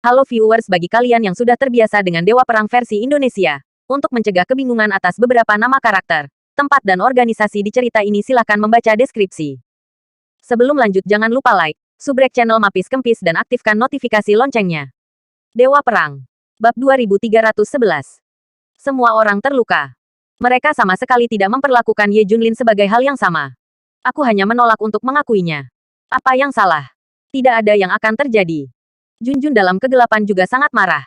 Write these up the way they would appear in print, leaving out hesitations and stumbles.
Halo viewers, bagi kalian yang sudah terbiasa dengan Dewa Perang versi Indonesia. Untuk mencegah kebingungan atas beberapa nama karakter, tempat dan organisasi di cerita ini silahkan membaca deskripsi. Sebelum lanjut jangan lupa like, subrek channel Mapis Kempis dan aktifkan notifikasi loncengnya. Dewa Perang. Bab 2311. Semua orang terluka. Mereka sama sekali tidak memperlakukan Ye Junlin sebagai hal yang sama. Aku hanya menolak untuk mengakuinya. Apa yang salah? Tidak ada yang akan terjadi. Junjun dalam kegelapan juga sangat marah.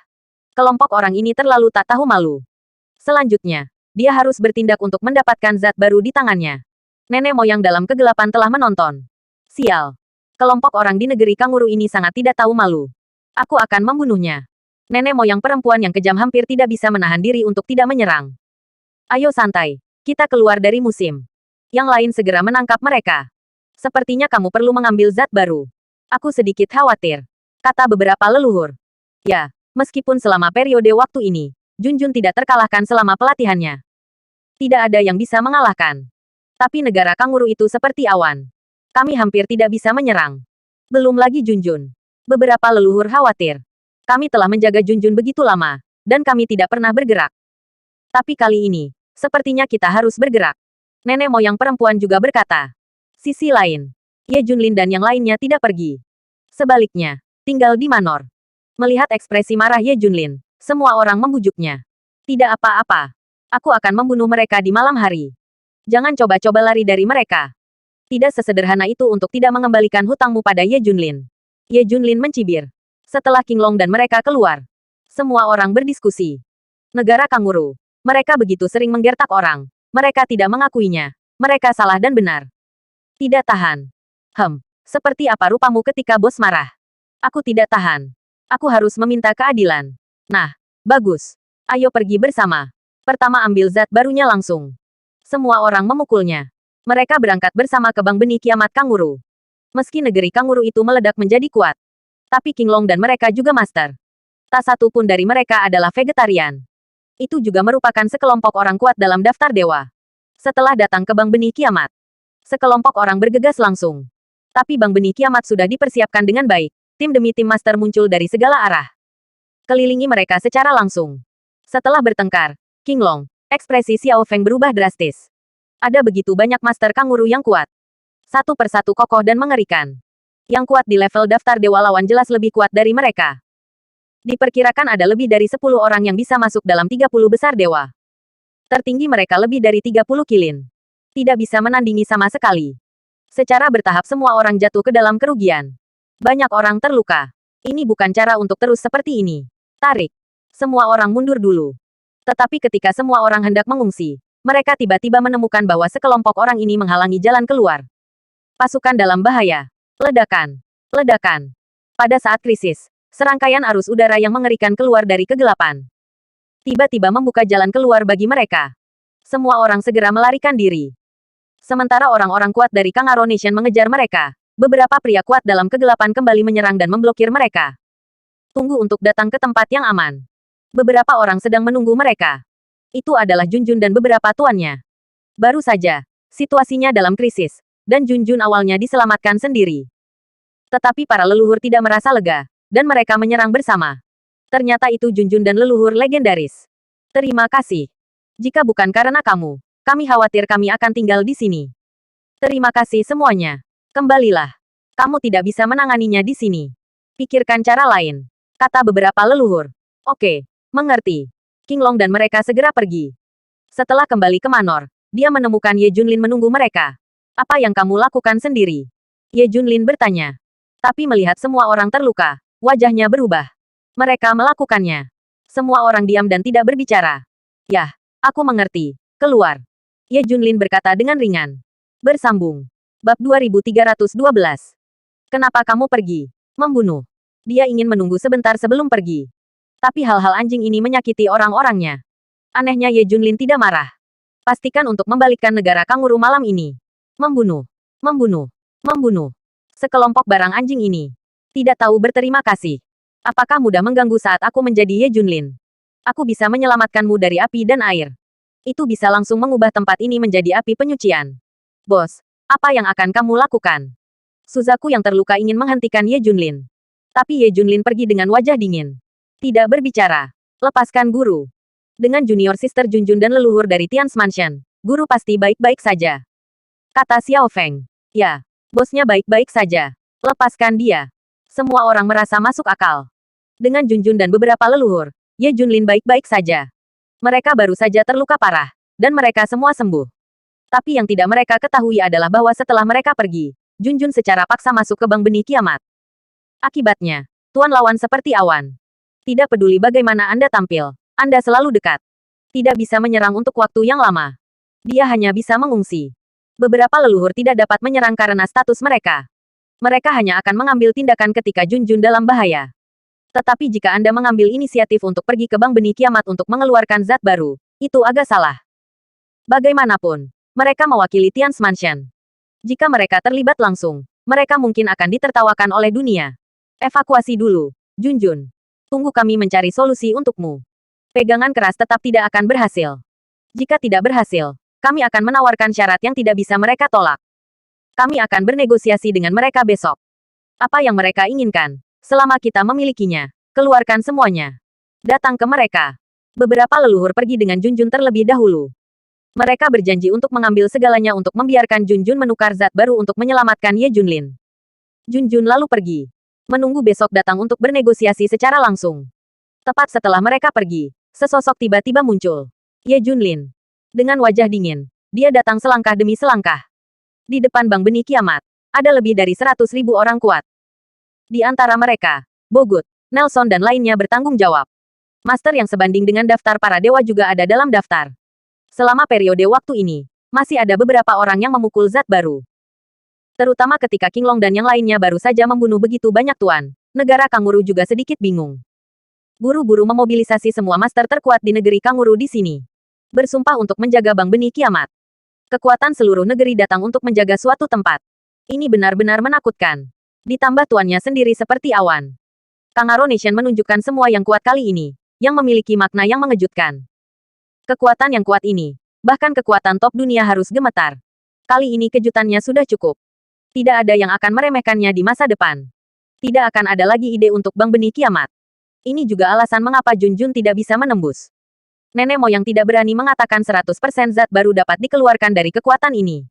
Kelompok orang ini terlalu tak tahu malu. Selanjutnya, dia harus bertindak untuk mendapatkan zat baru di tangannya. Nenek moyang dalam kegelapan telah menonton. Sial. Kelompok orang di negeri kanguru ini sangat tidak tahu malu. Aku akan membunuhnya. Nenek moyang perempuan yang kejam hampir tidak bisa menahan diri untuk tidak menyerang. Ayo santai. Kita keluar dari musim. Yang lain segera menangkap mereka. Sepertinya kamu perlu mengambil zat baru. Aku sedikit khawatir, kata beberapa leluhur. Ya, meskipun selama periode waktu ini, Junjun tidak terkalahkan selama pelatihannya. Tidak ada yang bisa mengalahkan. Tapi negara kanguru itu seperti awan. Kami hampir tidak bisa menyerang. Belum lagi Junjun. Beberapa leluhur khawatir. Kami telah menjaga Junjun begitu lama, dan kami tidak pernah bergerak. Tapi kali ini, sepertinya kita harus bergerak. Nenek moyang perempuan juga berkata. Sisi lain, Ye Junlin dan yang lainnya tidak pergi. Sebaliknya, tinggal di Manor. Melihat ekspresi marah Ye Junlin, semua orang membujuknya. Tidak apa-apa. Aku akan membunuh mereka di malam hari. Jangan coba-coba lari dari mereka. Tidak sesederhana itu untuk tidak mengembalikan hutangmu pada Ye Junlin. Ye Junlin mencibir. Setelah King Long dan mereka keluar, semua orang berdiskusi. Negara kanguru. Mereka begitu sering menggertak orang. Mereka tidak mengakuinya. Mereka salah dan benar. Tidak tahan. Seperti apa rupamu ketika bos marah? Aku tidak tahan. Aku harus meminta keadilan. Nah, bagus. Ayo pergi bersama. Pertama ambil zat barunya langsung. Semua orang memukulnya. Mereka berangkat bersama ke Bank Benih Kiamat Kanguru. Meski negeri kanguru itu meledak menjadi kuat. Tapi King Long dan mereka juga master. Tak satu pun dari mereka adalah vegetarian. Itu juga merupakan sekelompok orang kuat dalam daftar dewa. Setelah datang ke Bank Benih Kiamat, sekelompok orang bergegas langsung. Tapi Bank Benih Kiamat sudah dipersiapkan dengan baik. Tim demi tim master muncul dari segala arah. Kelilingi mereka secara langsung. Setelah bertengkar, King Long, ekspresi Xiao Feng berubah drastis. Ada begitu banyak master kanguru yang kuat. Satu persatu kokoh dan mengerikan. Yang kuat di level daftar dewa lawan jelas lebih kuat dari mereka. Diperkirakan ada lebih dari 10 orang yang bisa masuk dalam 30 besar dewa. Tertinggi mereka lebih dari 30 kilin. Tidak bisa menandingi sama sekali. Secara bertahap semua orang jatuh ke dalam kerugian. Banyak orang terluka. Ini bukan cara untuk terus seperti ini. Tarik. Semua orang mundur dulu. Tetapi ketika semua orang hendak mengungsi, mereka tiba-tiba menemukan bahwa sekelompok orang ini menghalangi jalan keluar. Pasukan dalam bahaya. Ledakan. Ledakan. Pada saat krisis, serangkaian arus udara yang mengerikan keluar dari kegelapan. Tiba-tiba membuka jalan keluar bagi mereka. Semua orang segera melarikan diri. Sementara orang-orang kuat dari Kangaro Nation mengejar mereka, beberapa pria kuat dalam kegelapan kembali menyerang dan memblokir mereka. Tunggu untuk datang ke tempat yang aman. Beberapa orang sedang menunggu mereka. Itu adalah Junjun dan beberapa tuannya. Baru saja, situasinya dalam krisis, dan Junjun awalnya diselamatkan sendiri. Tetapi para leluhur tidak merasa lega, dan mereka menyerang bersama. Ternyata itu Junjun dan leluhur legendaris. Terima kasih. Jika bukan karena kamu, kami khawatir kami akan tinggal di sini. Terima kasih semuanya. Kembalilah. Kamu tidak bisa menanganinya di sini. Pikirkan cara lain, kata beberapa leluhur. Oke, mengerti. King Long dan mereka segera pergi. Setelah kembali ke Manor, dia menemukan Ye Junlin menunggu mereka. Apa yang kamu lakukan sendiri? Ye Junlin bertanya. Tapi melihat semua orang terluka, wajahnya berubah. Mereka melakukannya. Semua orang diam dan tidak berbicara. Yah, aku mengerti. Keluar. Ye Junlin berkata dengan ringan. Bersambung. Bab 2312. Kenapa kamu pergi? Membunuh. Dia ingin menunggu sebentar sebelum pergi. Tapi hal-hal anjing ini menyakiti orang-orangnya. Anehnya Ye Junlin tidak marah. Pastikan untuk membalikkan negara kanguru malam ini. Membunuh. Membunuh. Membunuh. Sekelompok barang anjing ini. Tidak tahu berterima kasih. Apakah mudah mengganggu saat aku menjadi Ye Junlin? Aku bisa menyelamatkanmu dari api dan air. Itu bisa langsung mengubah tempat ini menjadi api penyucian. Bos, apa yang akan kamu lakukan? Suzaku yang terluka ingin menghentikan Ye Junlin. Tapi Ye Junlin pergi dengan wajah dingin. Tidak berbicara. Lepaskan guru. Dengan junior sister Junjun dan leluhur dari Tian's Mansion, guru pasti baik-baik saja. Kata Xiao Feng. Ya, bosnya baik-baik saja. Lepaskan dia. Semua orang merasa masuk akal. Dengan Junjun dan beberapa leluhur, Ye Junlin baik-baik saja. Mereka baru saja terluka parah, dan mereka semua sembuh. Tapi yang tidak mereka ketahui adalah bahwa setelah mereka pergi, Junjun secara paksa masuk ke Bank Benih Kiamat. Akibatnya, tuan lawan seperti awan. Tidak peduli bagaimana Anda tampil, Anda selalu dekat. Tidak bisa menyerang untuk waktu yang lama. Dia hanya bisa mengungsi. Beberapa leluhur tidak dapat menyerang karena status mereka. Mereka hanya akan mengambil tindakan ketika Junjun dalam bahaya. Tetapi jika Anda mengambil inisiatif untuk pergi ke Bank Benih Kiamat untuk mengeluarkan zat baru, itu agak salah. Bagaimanapun, mereka mewakili Tian's Mansion. Jika mereka terlibat langsung, mereka mungkin akan ditertawakan oleh dunia. Evakuasi dulu, Junjun. Tunggu kami mencari solusi untukmu. Pegangan keras tetap tidak akan berhasil. Jika tidak berhasil, kami akan menawarkan syarat yang tidak bisa mereka tolak. Kami akan bernegosiasi dengan mereka besok. Apa yang mereka inginkan? Selama kita memilikinya, keluarkan semuanya. Datang ke mereka. Beberapa leluhur pergi dengan Junjun terlebih dahulu. Mereka berjanji untuk mengambil segalanya untuk membiarkan Junjun menukar zat baru untuk menyelamatkan Ye Junlin. Junjun lalu pergi. Menunggu besok datang untuk bernegosiasi secara langsung. Tepat setelah mereka pergi, sesosok tiba-tiba muncul. Ye Junlin. Dengan wajah dingin, dia datang selangkah demi selangkah. Di depan Bank Benih Kiamat, ada lebih dari 100.000 orang kuat. Di antara mereka, Bogut, Nelson dan lainnya bertanggung jawab. Master yang sebanding dengan daftar para dewa juga ada dalam daftar. Selama periode waktu ini, masih ada beberapa orang yang memukul zat baru. Terutama ketika King Long dan yang lainnya baru saja membunuh begitu banyak tuan. Negara Kanguru juga sedikit bingung. Buru-buru memobilisasi semua master terkuat di negeri Kanguru di sini. Bersumpah untuk menjaga Bank Benih Kiamat. Kekuatan seluruh negeri datang untuk menjaga suatu tempat. Ini benar-benar menakutkan. Ditambah tuannya sendiri seperti awan. Kangaro Nation menunjukkan semua yang kuat kali ini, yang memiliki makna yang mengejutkan. Kekuatan yang kuat ini, bahkan kekuatan top dunia harus gemetar. Kali ini kejutannya sudah cukup. Tidak ada yang akan meremehkannya di masa depan. Tidak akan ada lagi ide untuk Bank Benih Kiamat. Ini juga alasan mengapa Junjun tidak bisa menembus. Nenek moyang tidak berani mengatakan 100% zat baru dapat dikeluarkan dari kekuatan ini.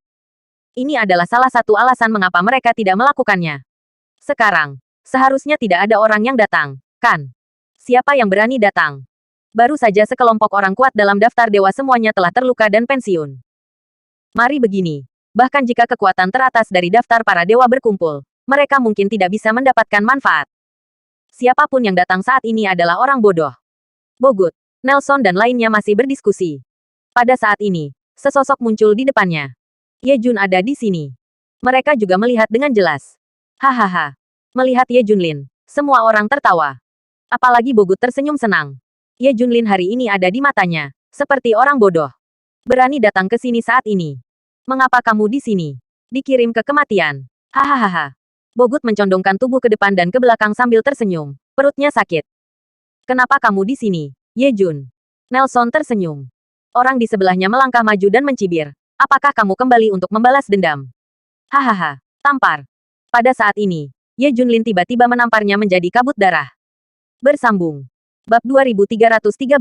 Ini adalah salah satu alasan mengapa mereka tidak melakukannya. Sekarang, seharusnya tidak ada orang yang datang, kan? Siapa yang berani datang? Baru saja sekelompok orang kuat dalam daftar dewa semuanya telah terluka dan pensiun. Mari begini. Bahkan jika kekuatan teratas dari daftar para dewa berkumpul, mereka mungkin tidak bisa mendapatkan manfaat. Siapapun yang datang saat ini adalah orang bodoh. Bogut, Nelson dan lainnya masih berdiskusi. Pada saat ini, sesosok muncul di depannya. Ye Jun ada di sini. Mereka juga melihat dengan jelas. Hahaha. Melihat Ye Junlin, semua orang tertawa. Apalagi Bogut tersenyum senang. Ye Junlin hari ini ada di matanya, seperti orang bodoh. Berani datang ke sini saat ini. Mengapa kamu di sini? Dikirim ke kematian. Hahaha. Bogut mencondongkan tubuh ke depan dan ke belakang sambil tersenyum. Perutnya sakit. Kenapa kamu di sini, Ye Jun? Nelson tersenyum. Orang di sebelahnya melangkah maju dan mencibir. Apakah kamu kembali untuk membalas dendam? Hahaha. Tampar. Pada saat ini, Ye Junlin tiba-tiba menamparnya menjadi kabut darah. Bersambung. Bab 2313.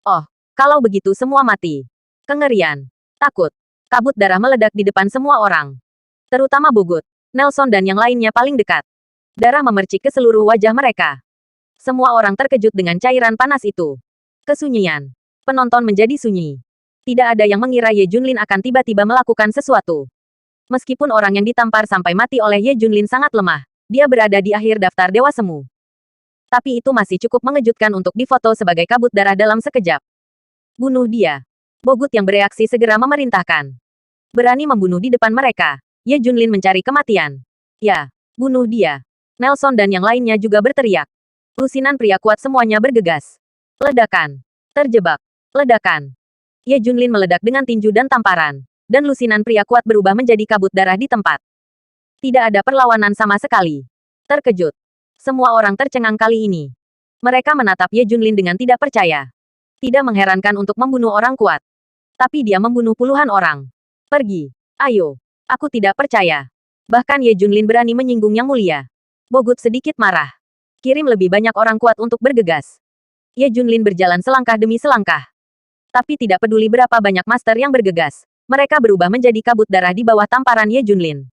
Oh, kalau begitu semua mati. Kengerian. Takut. Kabut darah meledak di depan semua orang. Terutama Bogut, Nelson dan yang lainnya paling dekat. Darah memercik ke seluruh wajah mereka. Semua orang terkejut dengan cairan panas itu. Kesunyian. Penonton menjadi sunyi. Tidak ada yang mengira Ye Junlin akan tiba-tiba melakukan sesuatu. Meskipun orang yang ditampar sampai mati oleh Ye Junlin sangat lemah, dia berada di akhir daftar dewa semu. Tapi itu masih cukup mengejutkan untuk difoto sebagai kabut darah dalam sekejap. Bunuh dia. Bogut yang bereaksi segera memerintahkan. Berani membunuh di depan mereka, Ye Junlin mencari kematian. Ya, bunuh dia. Nelson dan yang lainnya juga berteriak. Lusinan pria kuat semuanya bergegas. Ledakan. Terjebak. Ledakan. Ye Junlin meledak dengan tinju dan tamparan. Dan lusinan pria kuat berubah menjadi kabut darah di tempat. Tidak ada perlawanan sama sekali. Terkejut. Semua orang tercengang kali ini. Mereka menatap Ye Junlin dengan tidak percaya. Tidak mengherankan untuk membunuh orang kuat. Tapi dia membunuh puluhan orang. Pergi. Ayo. Aku tidak percaya. Bahkan Ye Junlin berani menyinggung Yang Mulia. Bogut sedikit marah. Kirim lebih banyak orang kuat untuk bergegas. Ye Junlin berjalan selangkah demi selangkah. Tapi tidak peduli berapa banyak master yang bergegas, mereka berubah menjadi kabut darah di bawah tamparan Ye Junlin.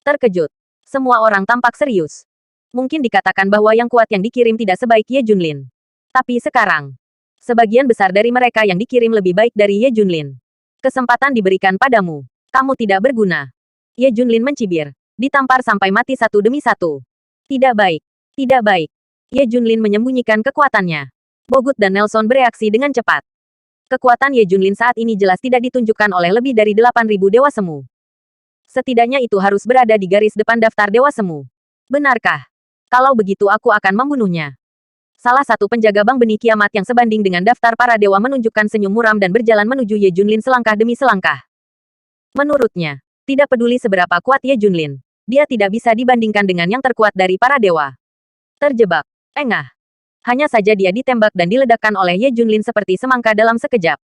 Terkejut. Semua orang tampak serius. Mungkin dikatakan bahwa yang kuat yang dikirim tidak sebaik Ye Junlin. Tapi sekarang, sebagian besar dari mereka yang dikirim lebih baik dari Ye Junlin. Kesempatan diberikan padamu. Kamu tidak berguna. Ye Junlin mencibir. Ditampar sampai mati satu demi satu. Tidak baik. Tidak baik. Ye Junlin menyembunyikan kekuatannya. Bogut dan Nelson bereaksi dengan cepat. Kekuatan Ye Junlin saat ini jelas tidak ditunjukkan oleh lebih dari 8.000 dewa semu. Setidaknya itu harus berada di garis depan daftar dewa semu. Benarkah? Kalau begitu aku akan membunuhnya. Salah satu penjaga bank benih kiamat yang sebanding dengan daftar para dewa menunjukkan senyum muram dan berjalan menuju Ye Junlin selangkah demi selangkah. Menurutnya, tidak peduli seberapa kuat Ye Junlin, dia tidak bisa dibandingkan dengan yang terkuat dari para dewa. Terjebak. Engah. Hanya saja dia ditembak dan diledakkan oleh Ye Junlin seperti semangka dalam sekejap.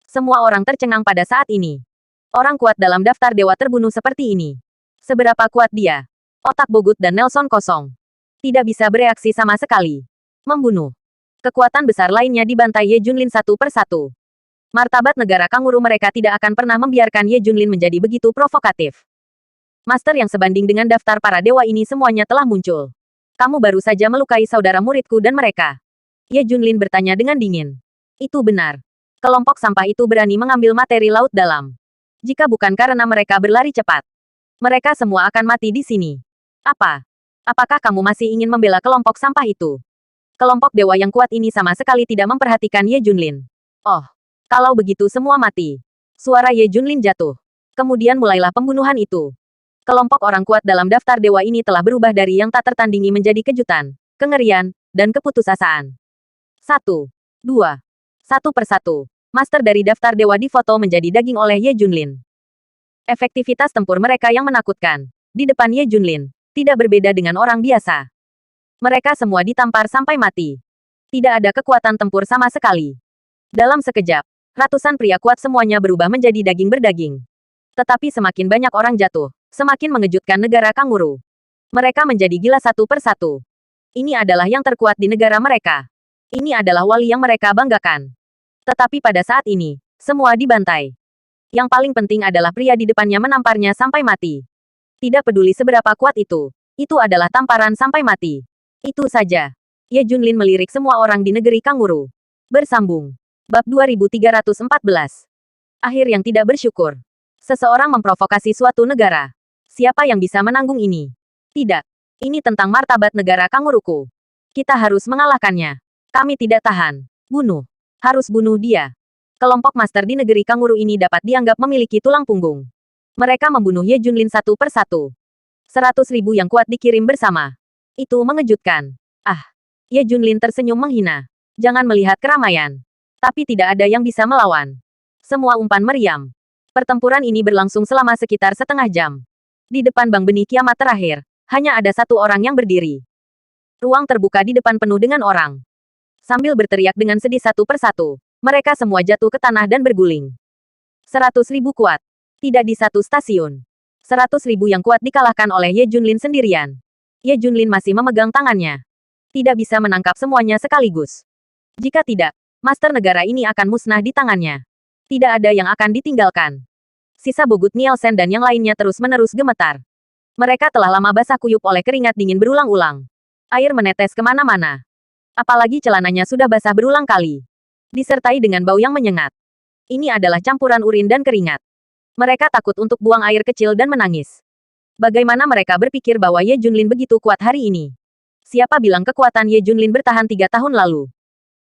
Semua orang tercengang pada saat ini. Orang kuat dalam daftar dewa terbunuh seperti ini. Seberapa kuat dia? Otak Bogut dan Nelson kosong. Tidak bisa bereaksi sama sekali. Membunuh. Kekuatan besar lainnya dibantai Ye Junlin satu persatu. Martabat negara kanguru mereka tidak akan pernah membiarkan Ye Junlin menjadi begitu provokatif. Master yang sebanding dengan daftar para dewa ini semuanya telah muncul. Kamu baru saja melukai saudara muridku dan mereka. Ye Junlin bertanya dengan dingin. Itu benar. Kelompok sampah itu berani mengambil materi laut dalam. Jika bukan karena mereka berlari cepat, mereka semua akan mati di sini. Apa? Apakah kamu masih ingin membela kelompok sampah itu? Kelompok dewa yang kuat ini sama sekali tidak memperhatikan Ye Junlin. Oh, kalau begitu semua mati. Suara Ye Junlin jatuh. Kemudian mulailah pembunuhan itu. Kelompok orang kuat dalam daftar dewa ini telah berubah dari yang tak tertandingi menjadi kejutan, kengerian, dan keputusasaan. 1, 2, 1 persatu. Master dari daftar dewa difoto menjadi daging oleh Ye Junlin. Efektivitas tempur mereka yang menakutkan. Di depan Ye Junlin, tidak berbeda dengan orang biasa. Mereka semua ditampar sampai mati. Tidak ada kekuatan tempur sama sekali. Dalam sekejap, ratusan pria kuat semuanya berubah menjadi daging berdaging. Tetapi semakin banyak orang jatuh, semakin mengejutkan negara kanguru. Mereka menjadi gila satu persatu. Ini adalah yang terkuat di negara mereka. Ini adalah wali yang mereka banggakan. Tetapi pada saat ini, semua dibantai. Yang paling penting adalah pria di depannya menamparnya sampai mati. Tidak peduli seberapa kuat itu adalah tamparan sampai mati. Itu saja. Ye Junlin melirik semua orang di negeri kanguru. Bersambung. Bab 2314. Akhir yang tidak bersyukur. Seseorang memprovokasi suatu negara. Siapa yang bisa menanggung ini? Tidak. Ini tentang martabat negara kanguruku. Kita harus mengalahkannya. Kami tidak tahan. Bunuh. Harus bunuh dia. Kelompok master di negeri kanguru ini dapat dianggap memiliki tulang punggung. Mereka membunuh Ye Junlin satu persatu. 100.000 yang kuat dikirim bersama. Itu mengejutkan. Ah. Ye Junlin tersenyum menghina. Jangan melihat keramaian. Tapi tidak ada yang bisa melawan. Semua umpan meriam. Pertempuran ini berlangsung selama sekitar setengah jam. Di depan bank benih kiamat terakhir, hanya ada satu orang yang berdiri. Ruang terbuka di depan penuh dengan orang. Sambil berteriak dengan sedih satu persatu, mereka semua jatuh ke tanah dan berguling. 100.000 kuat. Tidak di satu stasiun. 100.000 yang kuat dikalahkan oleh Ye Junlin sendirian. Ye Junlin masih memegang tangannya. Tidak bisa menangkap semuanya sekaligus. Jika tidak, master negara ini akan musnah di tangannya. Tidak ada yang akan ditinggalkan. Sisa Bogut Nielsen dan yang lainnya terus-menerus gemetar. Mereka telah lama basah kuyup oleh keringat dingin berulang-ulang. Air menetes kemana-mana. Apalagi celananya sudah basah berulang kali. Disertai dengan bau yang menyengat. Ini adalah campuran urin dan keringat. Mereka takut untuk buang air kecil dan menangis. Bagaimana mereka berpikir bahwa Ye Junlin begitu kuat hari ini? Siapa bilang kekuatan Ye Junlin bertahan 3 tahun lalu?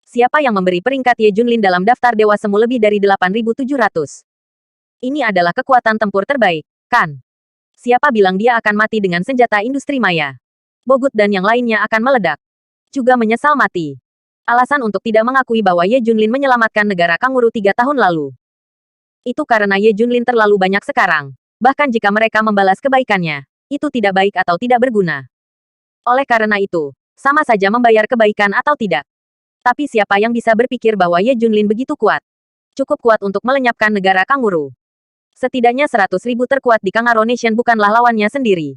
Siapa yang memberi peringkat Ye Junlin dalam daftar dewa semu lebih dari 8.700? Ini adalah kekuatan tempur terbaik, kan? Siapa bilang dia akan mati dengan senjata industri maya? Bogut dan yang lainnya akan meledak. Juga menyesal mati. Alasan untuk tidak mengakui bahwa Ye Junlin menyelamatkan negara kanguru 3 tahun lalu. Itu karena Ye Junlin terlalu banyak sekarang. Bahkan jika mereka membalas kebaikannya, itu tidak baik atau tidak berguna. Oleh karena itu, sama saja membayar kebaikan atau tidak. Tapi siapa yang bisa berpikir bahwa Ye Junlin begitu kuat? Cukup kuat untuk melenyapkan negara kanguru. Setidaknya 100.000 terkuat di Kangaro Nation bukanlah lawannya sendiri.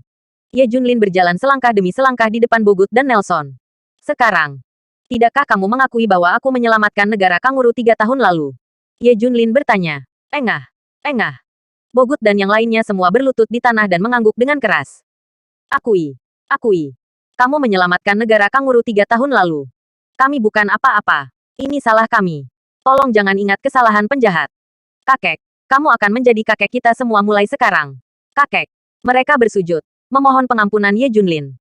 Ye Junlin berjalan selangkah demi selangkah di depan Bogut dan Nelson. Sekarang, tidakkah kamu mengakui bahwa aku menyelamatkan negara Kanguru 3 tahun lalu? Ye Junlin bertanya. Engah. Engah. Bogut dan yang lainnya semua berlutut di tanah dan mengangguk dengan keras. Akui. Akui. Kamu menyelamatkan negara Kanguru 3 tahun lalu. Kami bukan apa-apa. Ini salah kami. Tolong jangan ingat kesalahan penjahat. Kakek, kamu akan menjadi kakek kita semua mulai sekarang. Kakek. Mereka bersujud. Memohon pengampunan Ye Junlin.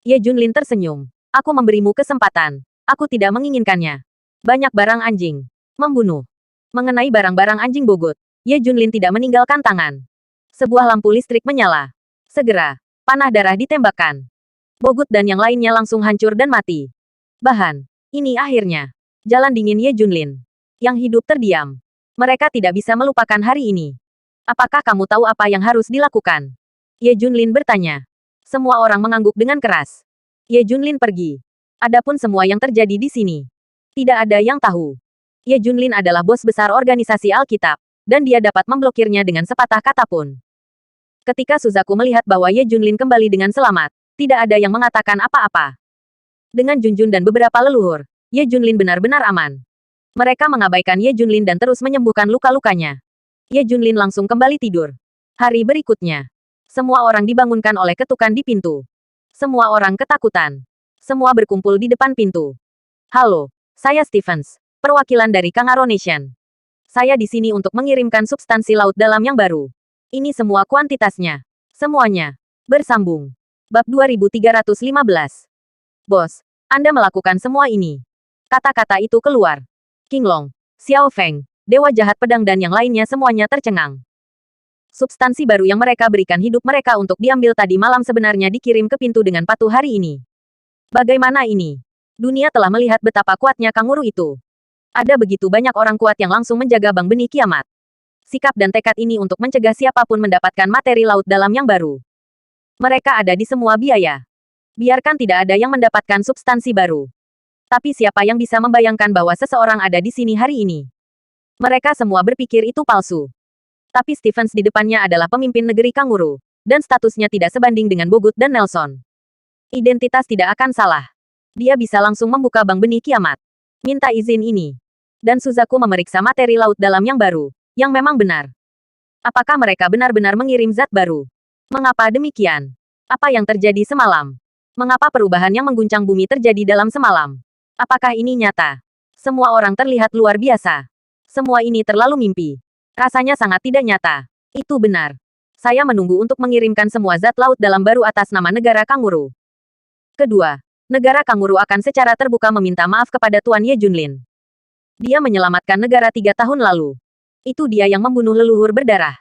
Ye Junlin tersenyum. Aku memberimu kesempatan. Aku tidak menginginkannya. Banyak barang anjing. Membunuh. Mengenai barang-barang anjing Bogut, Ye Junlin tidak meninggalkan tangan. Sebuah lampu listrik menyala. Segera, panah darah ditembakkan. Bogut dan yang lainnya langsung hancur dan mati. Ini akhirnya. Jalan dingin Ye Junlin. Yang hidup terdiam. Mereka tidak bisa melupakan hari ini. Apakah kamu tahu apa yang harus dilakukan? Ye Junlin bertanya. Semua orang mengangguk dengan keras. Ye Junlin pergi. Adapun semua yang terjadi di sini, tidak ada yang tahu. Ye Junlin adalah bos besar organisasi Alkitab, dan dia dapat memblokirnya dengan sepatah kata pun. Ketika Suzaku melihat bahwa Ye Junlin kembali dengan selamat, tidak ada yang mengatakan apa-apa. Dengan Junjun dan beberapa leluhur, Ye Junlin benar-benar aman. Mereka mengabaikan Ye Junlin dan terus menyembuhkan luka-lukanya. Ye Junlin langsung kembali tidur. Hari berikutnya, semua orang dibangunkan oleh ketukan di pintu. Semua orang ketakutan. Semua berkumpul di depan pintu. Halo, saya Stevens, perwakilan dari Kangaro Nation. Saya di sini untuk mengirimkan substansi laut dalam yang baru. Ini semua kuantitasnya. Semuanya. Bersambung. Bab 2315. Bos, Anda melakukan semua ini. Kata-kata itu keluar. King Long, Xiao Feng, Dewa Jahat Pedang dan yang lainnya semuanya tercengang. Substansi baru yang mereka berikan hidup mereka untuk diambil tadi malam sebenarnya dikirim ke pintu dengan patuh hari ini. Bagaimana ini? Dunia telah melihat betapa kuatnya Kanguru itu. Ada begitu banyak orang kuat yang langsung menjaga Bank Benih Kiamat. Sikap dan tekad ini untuk mencegah siapapun mendapatkan materi laut dalam yang baru. Mereka ada di semua biaya. Biarkan tidak ada yang mendapatkan substansi baru. Tapi siapa yang bisa membayangkan bahwa seseorang ada di sini hari ini? Mereka semua berpikir itu palsu. Tapi Stevens di depannya adalah pemimpin negeri Kanguru, dan statusnya tidak sebanding dengan Bogut dan Nelson. Identitas tidak akan salah. Dia bisa langsung membuka Bank Benih Kiamat. Minta izin ini. Dan Suzaku memeriksa materi laut dalam yang baru, yang memang benar. Apakah mereka benar-benar mengirim zat baru? Mengapa demikian? Apa yang terjadi semalam? Mengapa perubahan yang mengguncang bumi terjadi dalam semalam? Apakah ini nyata? Semua orang terlihat luar biasa. Semua ini terlalu mimpi. Rasanya sangat tidak nyata. Itu benar. Saya menunggu untuk mengirimkan semua zat laut dalam baru atas nama negara Kanguru. Kedua, negara Kanguru akan secara terbuka meminta maaf kepada Tuan Ye Junlin. Dia menyelamatkan negara 3 tahun lalu. Itu dia yang membunuh leluhur berdarah.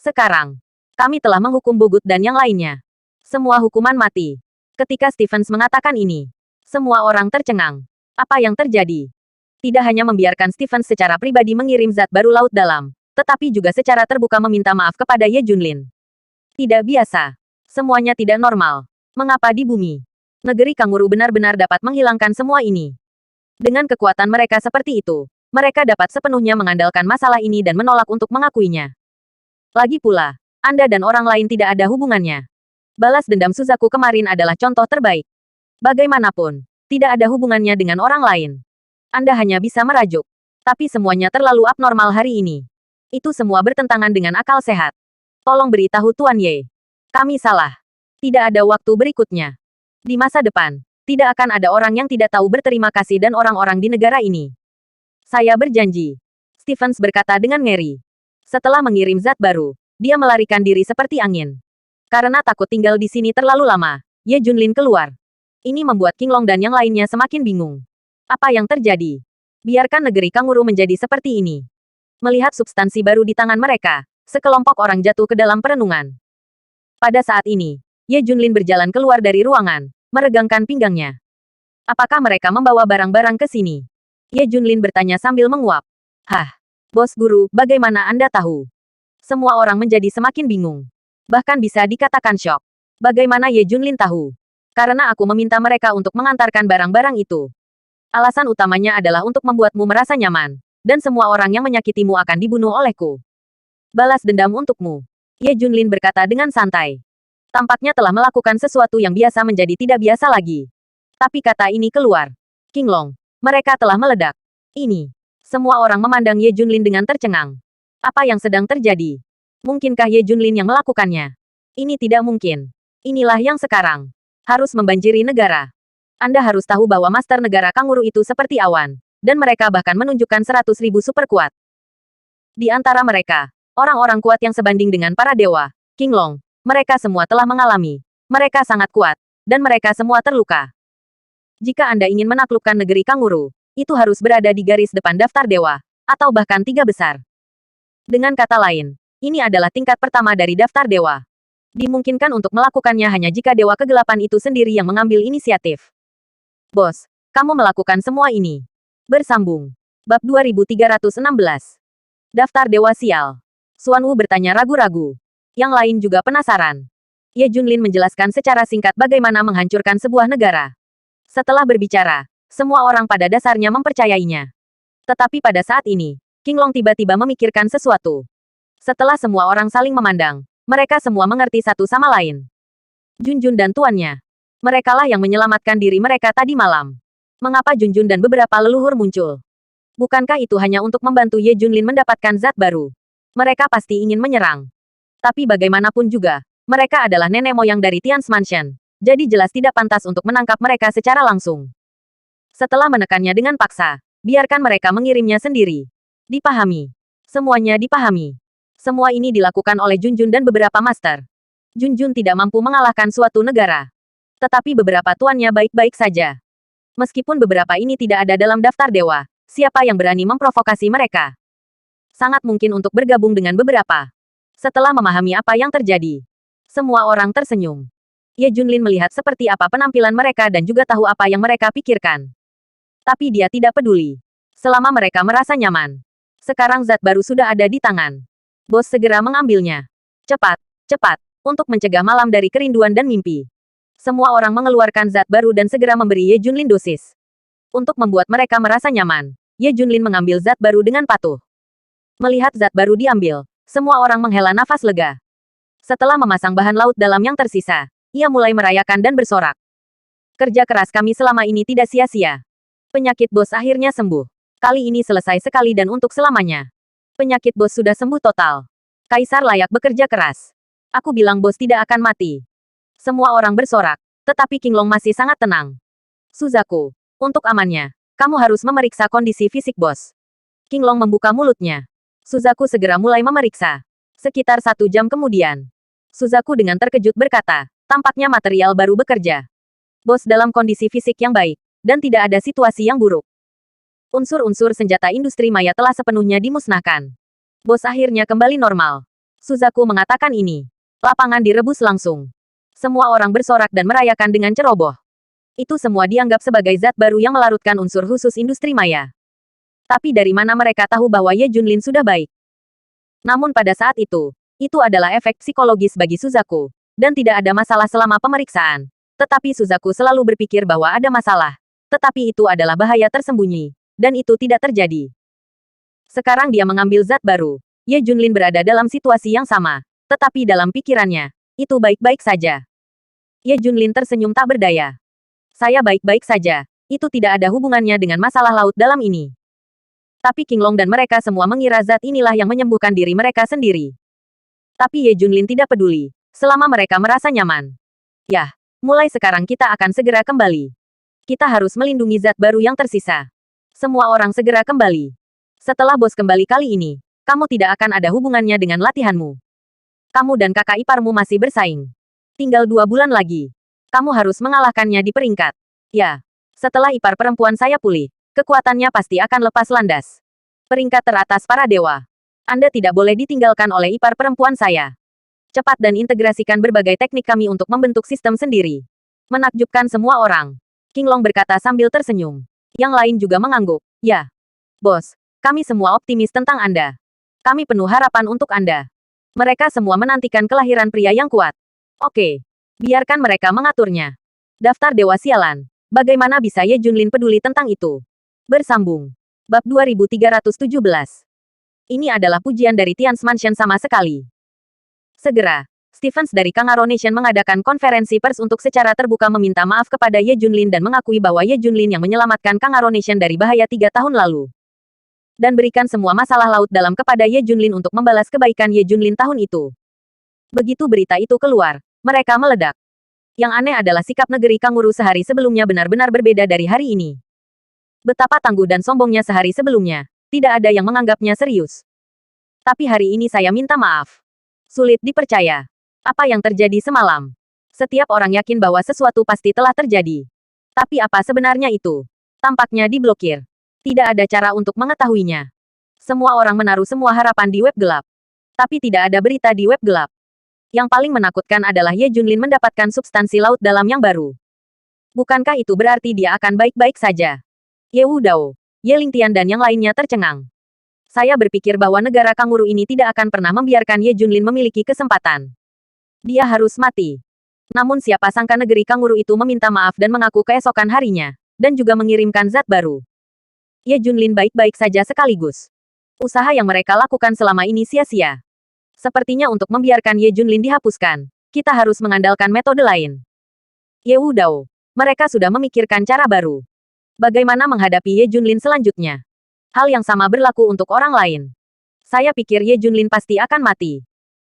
Sekarang, kami telah menghukum Bogut dan yang lainnya. Semua hukuman mati. Ketika Stevens mengatakan ini, semua orang tercengang. Apa yang terjadi? Tidak hanya membiarkan Stevens secara pribadi mengirim zat baru laut dalam, tetapi juga secara terbuka meminta maaf kepada Ye Junlin. Tidak biasa. Semuanya tidak normal. Mengapa di bumi? Negeri Kanguru benar-benar dapat menghilangkan semua ini. Dengan kekuatan mereka seperti itu, mereka dapat sepenuhnya mengandalkan masalah ini dan menolak untuk mengakuinya. Lagi pula, Anda dan orang lain tidak ada hubungannya. Balas dendam Suzaku kemarin adalah contoh terbaik. Bagaimanapun, tidak ada hubungannya dengan orang lain. Anda hanya bisa merajuk. Tapi semuanya terlalu abnormal hari ini. Itu semua bertentangan dengan akal sehat. Tolong beritahu Tuan Ye. Kami salah. Tidak ada waktu berikutnya. Di masa depan, tidak akan ada orang yang tidak tahu berterima kasih dan orang-orang di negara ini. Saya berjanji. Stevens berkata dengan ngeri. Setelah mengirim zat baru, dia melarikan diri seperti angin. Karena takut tinggal di sini terlalu lama, Ye Junlin keluar. Ini membuat King Long dan yang lainnya semakin bingung. Apa yang terjadi? Biarkan negeri Kanguru menjadi seperti ini. Melihat substansi baru di tangan mereka, sekelompok orang jatuh ke dalam perenungan. Pada saat ini, Ye Junlin berjalan keluar dari ruangan, meregangkan pinggangnya. Apakah mereka membawa barang-barang ke sini? Ye Junlin bertanya sambil menguap. Hah, bos guru, bagaimana Anda tahu? Semua orang menjadi semakin bingung. Bahkan bisa dikatakan syok. Bagaimana Ye Junlin tahu? Karena aku meminta mereka untuk mengantarkan barang-barang itu. Alasan utamanya adalah untuk membuatmu merasa nyaman. Dan semua orang yang menyakitimu akan dibunuh olehku. Balas dendam untukmu. Ye Junlin berkata dengan santai. Tampaknya telah melakukan sesuatu yang biasa menjadi tidak biasa lagi. Tapi kata ini keluar. Qinglong, mereka telah meledak. Ini. Semua orang memandang Ye Junlin dengan tercengang. Apa yang sedang terjadi? Mungkinkah Ye Junlin yang melakukannya? Ini tidak mungkin. Inilah yang sekarang harus membanjiri negara. Anda harus tahu bahwa master negara kanguru itu seperti awan. Dan mereka bahkan menunjukkan 100.000 super kuat. Di antara mereka, orang-orang kuat yang sebanding dengan para dewa. Qinglong, mereka semua telah mengalami. Mereka sangat kuat. Dan mereka semua terluka. Jika Anda ingin menaklukkan negeri kanguru, itu harus berada di garis depan daftar dewa. Atau bahkan 3 besar. Dengan kata lain, ini adalah tingkat pertama dari daftar dewa. Dimungkinkan untuk melakukannya hanya jika dewa kegelapan itu sendiri yang mengambil inisiatif. Bos, kamu melakukan semua ini. Bersambung. Bab 2316. Daftar Dewa Sial. Xuan Wu bertanya ragu-ragu. Yang lain juga penasaran. Ye Junlin menjelaskan secara singkat bagaimana menghancurkan sebuah negara. Setelah berbicara, semua orang pada dasarnya mempercayainya. Tetapi pada saat ini, Qinglong tiba-tiba memikirkan sesuatu. Setelah semua orang saling memandang, mereka semua mengerti satu sama lain. Junjun dan tuannya. Merekalah yang menyelamatkan diri mereka tadi malam. Mengapa Junjun dan beberapa leluhur muncul? Bukankah itu hanya untuk membantu Ye Junlin mendapatkan zat baru? Mereka pasti ingin menyerang. Tapi bagaimanapun juga, mereka adalah nenek moyang dari Tian's Mansion. Jadi jelas tidak pantas untuk menangkap mereka secara langsung. Setelah menekannya dengan paksa, biarkan mereka mengirimnya sendiri. Dipahami. Semuanya dipahami. Semua ini dilakukan oleh Junjun dan beberapa master. Junjun tidak mampu mengalahkan suatu negara. Tetapi beberapa tuannya baik-baik saja. Meskipun beberapa ini tidak ada dalam daftar dewa, siapa yang berani memprovokasi mereka? Sangat mungkin untuk bergabung dengan beberapa. Setelah memahami apa yang terjadi, semua orang tersenyum. Ye Junlin melihat seperti apa penampilan mereka dan juga tahu apa yang mereka pikirkan. Tapi dia tidak peduli. Selama mereka merasa nyaman. Sekarang zat baru sudah ada di tangan. Bos segera mengambilnya. Cepat, cepat, untuk mencegah malam dari kerinduan dan mimpi. Semua orang mengeluarkan zat baru dan segera memberi Ye Junlin dosis. Untuk membuat mereka merasa nyaman, Ye Junlin mengambil zat baru dengan patuh. Melihat zat baru diambil, semua orang menghela nafas lega. Setelah memasang bahan laut dalam yang tersisa, ia mulai merayakan dan bersorak. Kerja keras kami selama ini tidak sia-sia. Penyakit bos akhirnya sembuh. Kali ini selesai sekali dan untuk selamanya. Penyakit bos sudah sembuh total. Kaisar layak bekerja keras. Aku bilang bos tidak akan mati. Semua orang bersorak, tetapi Qinglong masih sangat tenang. Suzaku, untuk amannya, kamu harus memeriksa kondisi fisik bos. Qinglong membuka mulutnya. Suzaku segera mulai memeriksa. Sekitar 1 jam kemudian, Suzaku dengan terkejut berkata, tampaknya material baru bekerja. Bos dalam kondisi fisik yang baik, dan tidak ada situasi yang buruk. Unsur-unsur senjata industri maya telah sepenuhnya dimusnahkan. Bos akhirnya kembali normal. Suzaku mengatakan ini. Lapangan direbus langsung. Semua orang bersorak dan merayakan dengan ceroboh. Itu semua dianggap sebagai zat baru yang melarutkan unsur khusus industri maya. Tapi dari mana mereka tahu bahwa Ye Junlin sudah baik? Namun pada saat itu adalah efek psikologis bagi Suzaku. Dan tidak ada masalah selama pemeriksaan. Tetapi Suzaku selalu berpikir bahwa ada masalah. Tetapi itu adalah bahaya tersembunyi. Dan itu tidak terjadi. Sekarang dia mengambil zat baru. Ye Junlin berada dalam situasi yang sama. Tetapi dalam pikirannya, itu baik-baik saja. Ye Junlin tersenyum tak berdaya. Saya baik-baik saja. Itu tidak ada hubungannya dengan masalah laut dalam ini. Tapi Qinglong dan mereka semua mengira zat inilah yang menyembuhkan diri mereka sendiri. Tapi Ye Junlin tidak peduli. Selama mereka merasa nyaman. Yah, mulai sekarang kita akan segera kembali. Kita harus melindungi zat baru yang tersisa. Semua orang segera kembali. Setelah bos kembali kali ini, kamu tidak akan ada hubungannya dengan latihanmu. Kamu dan kakak iparmu masih bersaing. Tinggal 2 bulan lagi. Kamu harus mengalahkannya di peringkat. Ya, setelah ipar perempuan saya pulih, kekuatannya pasti akan lepas landas. Peringkat teratas para dewa. Anda tidak boleh ditinggalkan oleh ipar perempuan saya. Cepat dan integrasikan berbagai teknik kami untuk membentuk sistem sendiri. Menakjubkan semua orang. Qinglong berkata sambil tersenyum. Yang lain juga mengangguk. Ya. Bos, kami semua optimis tentang Anda. Kami penuh harapan untuk Anda. Mereka semua menantikan kelahiran pria yang kuat. Oke. Biarkan mereka mengaturnya. Daftar Dewa Sialan. Bagaimana bisa Ye Junlin peduli tentang itu? Bersambung. Bab 2317. Ini adalah pujian dari Tian's Mansion sama sekali. Segera, Stevens dari Kangaro Nation mengadakan konferensi pers untuk secara terbuka meminta maaf kepada Ye Junlin dan mengakui bahwa Ye Junlin yang menyelamatkan Kangaro Nation dari bahaya 3 tahun lalu. Dan berikan semua masalah laut dalam kepada Ye Junlin untuk membalas kebaikan Ye Junlin tahun itu. Begitu berita itu keluar, mereka meledak. Yang aneh adalah sikap negeri kanguru sehari sebelumnya benar-benar berbeda dari hari ini. Betapa tangguh dan sombongnya sehari sebelumnya. Tidak ada yang menganggapnya serius. Tapi hari ini saya minta maaf. Sulit dipercaya. Apa yang terjadi semalam? Setiap orang yakin bahwa sesuatu pasti telah terjadi. Tapi apa sebenarnya itu? Tampaknya diblokir. Tidak ada cara untuk mengetahuinya. Semua orang menaruh semua harapan di web gelap. Tapi tidak ada berita di web gelap. Yang paling menakutkan adalah Ye Junlin mendapatkan substansi laut dalam yang baru. Bukankah itu berarti dia akan baik-baik saja? Ye Wudao, Ye Lingtian dan yang lainnya tercengang. Saya berpikir bahwa negara kanguru ini tidak akan pernah membiarkan Ye Junlin memiliki kesempatan. Dia harus mati. Namun siapa sangka negeri kanguru itu meminta maaf dan mengaku keesokan harinya, dan juga mengirimkan zat baru. Ye Junlin baik-baik saja sekaligus. Usaha yang mereka lakukan selama ini sia-sia. Sepertinya untuk membiarkan Ye Junlin dihapuskan, kita harus mengandalkan metode lain. Ye Wudao, mereka sudah memikirkan cara baru. Bagaimana menghadapi Ye Junlin selanjutnya? Hal yang sama berlaku untuk orang lain. Saya pikir Ye Junlin pasti akan mati.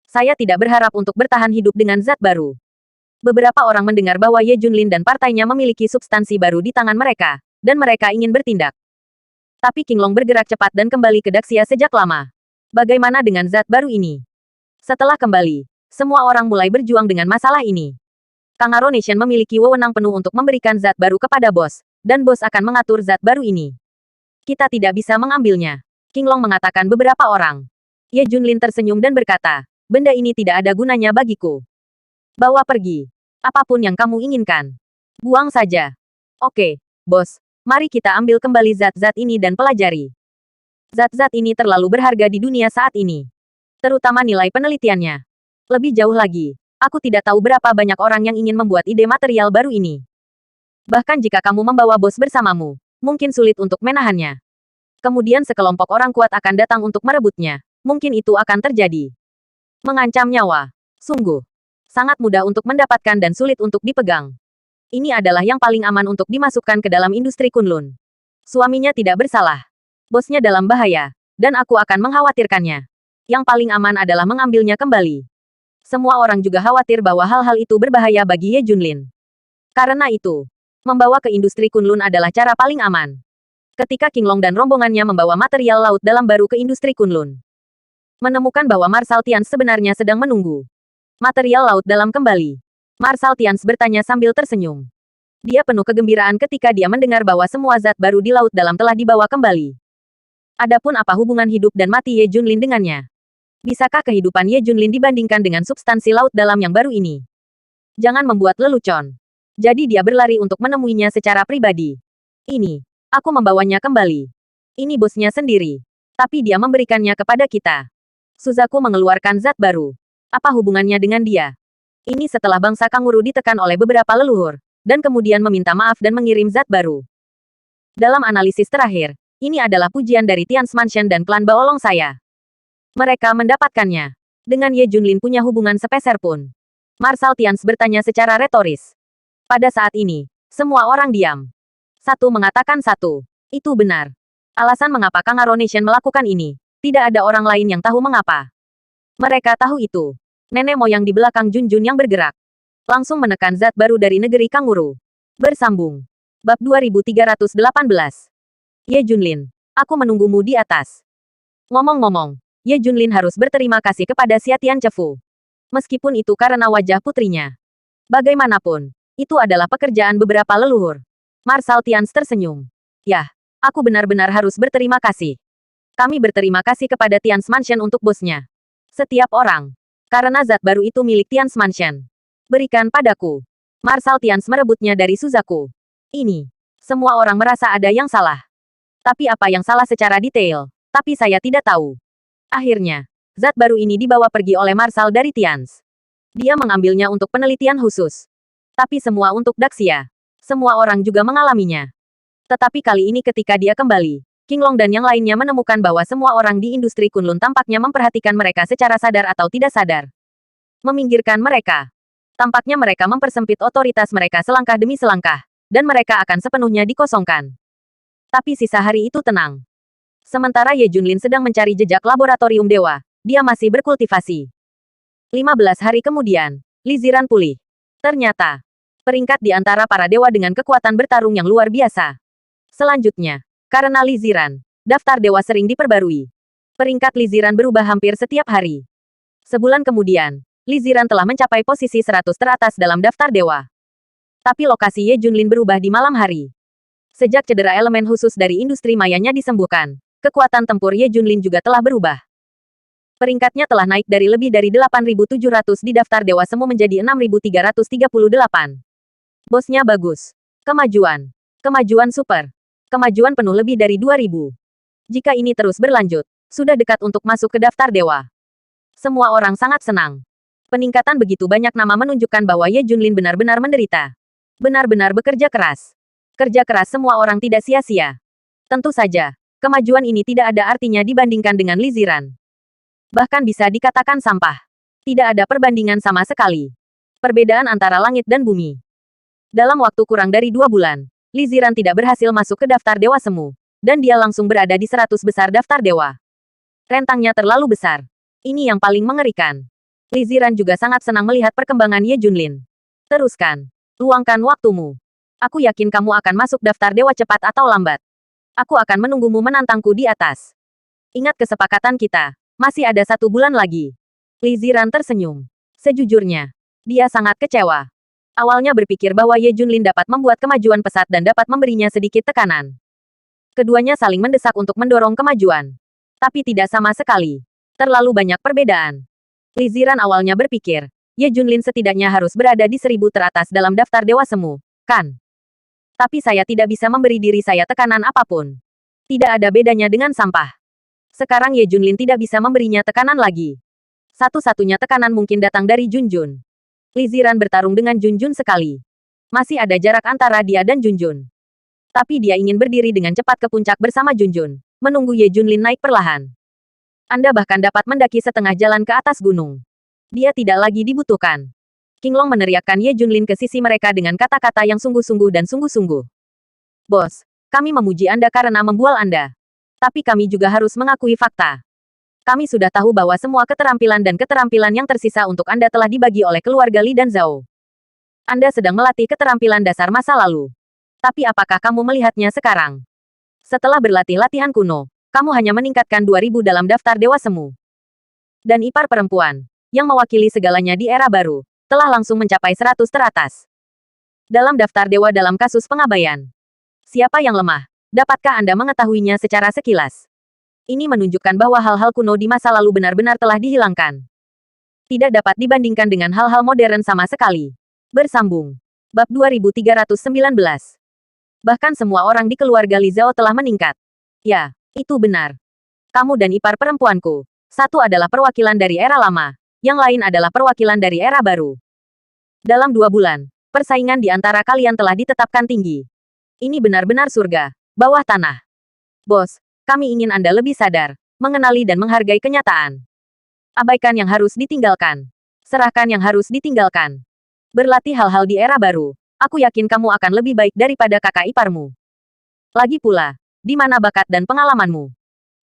Saya tidak berharap untuk bertahan hidup dengan zat baru. Beberapa orang mendengar bahwa Ye Junlin dan partainya memiliki substansi baru di tangan mereka, dan mereka ingin bertindak. Tapi Qinglong bergerak cepat dan kembali ke Daxia sejak lama. Bagaimana dengan zat baru ini? Setelah kembali, semua orang mulai berjuang dengan masalah ini. Kangaro Nation memiliki wewenang penuh untuk memberikan zat baru kepada bos, dan bos akan mengatur zat baru ini. Kita tidak bisa mengambilnya. Qinglong mengatakan beberapa orang. Ye Junlin tersenyum dan berkata, benda ini tidak ada gunanya bagiku. Bawa pergi. Apapun yang kamu inginkan. Buang saja. Oke, bos. Mari kita ambil kembali zat-zat ini dan pelajari. Zat-zat ini terlalu berharga di dunia saat ini. Terutama nilai penelitiannya. Lebih jauh lagi, aku tidak tahu berapa banyak orang yang ingin membuat ide material baru ini. Bahkan jika kamu membawa bos bersamamu, mungkin sulit untuk menahannya. Kemudian sekelompok orang kuat akan datang untuk merebutnya. Mungkin itu akan terjadi. Mengancam nyawa. Sungguh. Sangat mudah untuk mendapatkan dan sulit untuk dipegang. Ini adalah yang paling aman untuk dimasukkan ke dalam industri Kunlun. Suaminya tidak bersalah. Bosnya dalam bahaya. Dan aku akan mengkhawatirkannya. Yang paling aman adalah mengambilnya kembali. Semua orang juga khawatir bahwa hal-hal itu berbahaya bagi Ye Junlin. Karena itu, membawa ke industri Kunlun adalah cara paling aman. Ketika Qinglong dan rombongannya membawa material laut dalam baru ke industri Kunlun. Menemukan bahwa Marshal Tians sebenarnya sedang menunggu. Material laut dalam kembali. Marshal Tians bertanya sambil tersenyum. Dia penuh kegembiraan ketika dia mendengar bahwa semua zat baru di laut dalam telah dibawa kembali. Adapun apa hubungan hidup dan mati Ye Junlin dengannya? Bisakah kehidupan Ye Junlin dibandingkan dengan substansi laut dalam yang baru ini? Jangan membuat lelucon. Jadi dia berlari untuk menemuinya secara pribadi. Ini, aku membawanya kembali. Ini bosnya sendiri. Tapi dia memberikannya kepada kita. Suzaku mengeluarkan zat baru. Apa hubungannya dengan dia? Ini setelah bangsa kanguru ditekan oleh beberapa leluhur, dan kemudian meminta maaf dan mengirim zat baru. Dalam analisis terakhir, ini adalah pujian dari Tians Mansion dan klan Baolong saya. Mereka mendapatkannya. Dengan Ye Junlin punya hubungan sepeser pun. Marshal Tians bertanya secara retoris. Pada saat ini, semua orang diam. Satu mengatakan satu. Itu benar. Alasan mengapa Kangaro Nation melakukan ini. Tidak ada orang lain yang tahu mengapa. Mereka tahu itu. Nenek moyang di belakang Junjun yang bergerak. Langsung menekan zat baru dari negeri kanguru. Bersambung. Bab 2318. Ye Junlin, aku menunggumu di atas. Ngomong-ngomong, Ye Junlin harus berterima kasih kepada Xiatian Cefu. Meskipun itu karena wajah putrinya. Bagaimanapun, itu adalah pekerjaan beberapa leluhur. Marshal Tians tersenyum. Yah, aku benar-benar harus berterima kasih. Kami berterima kasih kepada Tians Mansion untuk bosnya. Setiap orang. Karena zat baru itu milik Tians Mansion. Berikan padaku. Marshal Tians merebutnya dari Suzaku. Ini. Semua orang merasa ada yang salah. Tapi apa yang salah secara detail? Tapi saya tidak tahu. Akhirnya, zat baru ini dibawa pergi oleh Marshal dari Tians. Dia mengambilnya untuk penelitian khusus. Tapi semua untuk Daxia. Semua orang juga mengalaminya. Tetapi kali ini ketika dia kembali, Qinglong dan yang lainnya menemukan bahwa semua orang di industri Kunlun tampaknya memperhatikan mereka secara sadar atau tidak sadar. Meminggirkan mereka. Tampaknya mereka mempersempit otoritas mereka selangkah demi selangkah, dan mereka akan sepenuhnya dikosongkan. Tapi sisa hari itu tenang. Sementara Ye Junlin sedang mencari jejak laboratorium dewa, dia masih berkultivasi. 15 hari kemudian, Li Ziran pulih. Ternyata, peringkat di antara para dewa dengan kekuatan bertarung yang luar biasa. Selanjutnya, karena Li Ziran, daftar dewa sering diperbarui. Peringkat Li Ziran berubah hampir setiap hari. Sebulan kemudian, Li Ziran telah mencapai posisi 100 teratas dalam daftar dewa. Tapi lokasi Ye Junlin berubah di malam hari. Sejak cedera elemen khusus dari industri mayanya disembuhkan, kekuatan tempur Ye Junlin juga telah berubah. Peringkatnya telah naik dari lebih dari 8.700 di daftar dewa semu menjadi 6.338. Bosnya bagus. Kemajuan. Kemajuan super. Kemajuan penuh lebih dari 2.000. Jika ini terus berlanjut, sudah dekat untuk masuk ke daftar dewa. Semua orang sangat senang. Peningkatan begitu banyak nama menunjukkan bahwa Ye Junlin benar-benar menderita. Benar-benar bekerja keras. Kerja keras semua orang tidak sia-sia. Tentu saja, kemajuan ini tidak ada artinya dibandingkan dengan Li Ziran. Bahkan bisa dikatakan sampah. Tidak ada perbandingan sama sekali. Perbedaan antara langit dan bumi. Dalam waktu kurang dari 2 bulan, Li Ziran tidak berhasil masuk ke daftar dewa semu, dan dia langsung berada di 100 besar daftar dewa. Rentangnya terlalu besar. Ini yang paling mengerikan. Li Ziran juga sangat senang melihat perkembangan Ye Junlin. Teruskan. Luangkan waktumu. Aku yakin kamu akan masuk daftar dewa cepat atau lambat. Aku akan menunggumu menantangku di atas. Ingat kesepakatan kita. Masih ada 1 bulan lagi. Li Ziran tersenyum. Sejujurnya, dia sangat kecewa. Awalnya berpikir bahwa Ye Junlin dapat membuat kemajuan pesat dan dapat memberinya sedikit tekanan. Keduanya saling mendesak untuk mendorong kemajuan. Tapi tidak sama sekali. Terlalu banyak perbedaan. Li Ziran awalnya berpikir, Ye Junlin setidaknya harus berada di 1.000 teratas dalam daftar dewa semu, kan? Tapi saya tidak bisa memberi diri saya tekanan apapun. Tidak ada bedanya dengan sampah. Sekarang Ye Junlin tidak bisa memberinya tekanan lagi. Satu-satunya tekanan mungkin datang dari Junjun. Li Ziran bertarung dengan Junjun sekali. Masih ada jarak antara dia dan Junjun. Tapi dia ingin berdiri dengan cepat ke puncak bersama Junjun, menunggu Ye Junlin naik perlahan. Anda bahkan dapat mendaki setengah jalan ke atas gunung. Dia tidak lagi dibutuhkan. Qinglong meneriakkan Ye Junlin ke sisi mereka dengan kata-kata yang sungguh-sungguh dan sungguh-sungguh. Bos, kami memuji Anda karena membual Anda. Tapi kami juga harus mengakui fakta. Kami sudah tahu bahwa semua keterampilan dan keterampilan yang tersisa untuk Anda telah dibagi oleh keluarga Li dan Zhao. Anda sedang melatih keterampilan dasar masa lalu. Tapi apakah kamu melihatnya sekarang? Setelah berlatih latihan kuno, kamu hanya meningkatkan 2.000 dalam daftar dewa semu. Dan ipar perempuan, yang mewakili segalanya di era baru, telah langsung mencapai 100 teratas. Dalam daftar dewa dalam kasus pengabaian. Siapa yang lemah? Dapatkah Anda mengetahuinya secara sekilas? Ini menunjukkan bahwa hal-hal kuno di masa lalu benar-benar telah dihilangkan. Tidak dapat dibandingkan dengan hal-hal modern sama sekali. Bersambung. Bab 2319. Bahkan semua orang di keluarga Li Zhao telah meningkat. Ya. Itu benar. Kamu dan ipar perempuanku. Satu adalah perwakilan dari era lama. Yang lain adalah perwakilan dari era baru. Dalam 2 bulan, persaingan di antara kalian telah ditetapkan tinggi. Ini benar-benar surga. Bawah tanah. Bos, kami ingin Anda lebih sadar, mengenali dan menghargai kenyataan. Abaikan yang harus ditinggalkan. Serahkan yang harus ditinggalkan. Berlatih hal-hal di era baru. Aku yakin kamu akan lebih baik daripada kakak iparmu. Lagi pula, di mana bakat dan pengalamanmu?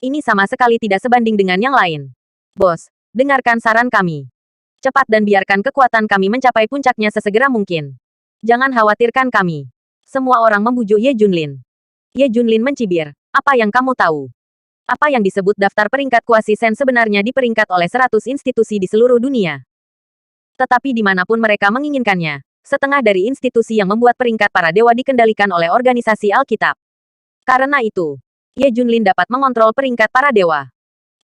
Ini sama sekali tidak sebanding dengan yang lain. Bos, dengarkan saran kami. Cepat dan biarkan kekuatan kami mencapai puncaknya sesegera mungkin. Jangan khawatirkan kami. Semua orang membujuk Ye Junlin. Ye Junlin mencibir. Apa yang kamu tahu? Apa yang disebut daftar peringkat Kuasi Sen sebenarnya diperingkat oleh 100 institusi di seluruh dunia. Tetapi dimanapun mereka menginginkannya, setengah dari institusi yang membuat peringkat para dewa dikendalikan oleh organisasi Alkitab. Karena itu, Ye Junlin dapat mengontrol peringkat para dewa.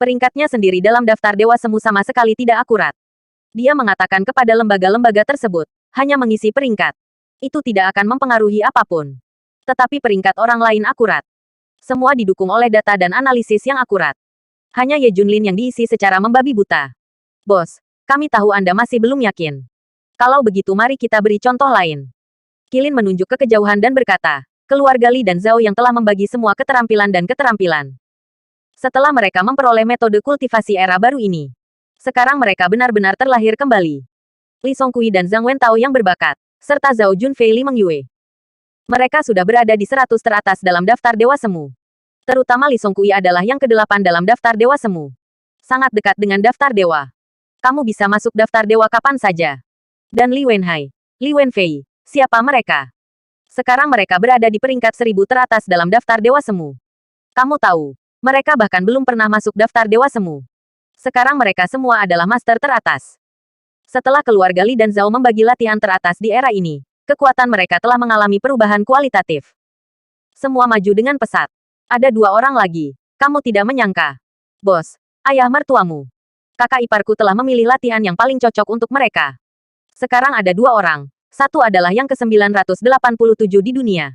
Peringkatnya sendiri dalam daftar dewa semu sama sekali tidak akurat. Dia mengatakan kepada lembaga-lembaga tersebut, hanya mengisi peringkat. Itu tidak akan mempengaruhi apapun. Tetapi peringkat orang lain akurat. Semua didukung oleh data dan analisis yang akurat. Hanya Ye Junlin yang diisi secara membabi buta. Bos, kami tahu Anda masih belum yakin. Kalau begitu mari kita beri contoh lain. Qilin menunjuk ke kejauhan dan berkata, keluarga Li dan Zhao yang telah membagi semua keterampilan dan keterampilan. Setelah mereka memperoleh metode kultivasi era baru ini, Sekarang mereka benar-benar terlahir kembali. Li Songqi dan Zhang Wentao yang berbakat, serta Zhao Junfei Li Mengyue. Mereka sudah berada di 100 teratas dalam daftar Dewa Semu. Terutama Li Songqi adalah yang ke-8 dalam daftar Dewa Semu. Sangat dekat dengan daftar Dewa. Kamu bisa masuk daftar Dewa kapan saja. Dan Li Wenhai, Li Wenfei, siapa mereka? Sekarang mereka berada di peringkat 1000 teratas dalam daftar Dewa Semu. Kamu tahu, mereka bahkan belum pernah masuk daftar Dewa Semu. Sekarang mereka semua adalah master teratas. Setelah keluarga Li dan Zhao membagi latihan teratas di era ini, kekuatan mereka telah mengalami perubahan kualitatif. Semua maju dengan pesat. Ada 2 orang lagi. Kamu tidak menyangka. Bos, ayah mertuamu. Kakak iparku telah memilih latihan yang paling cocok untuk mereka. Sekarang ada 2 orang. Satu adalah yang ke-987 di dunia.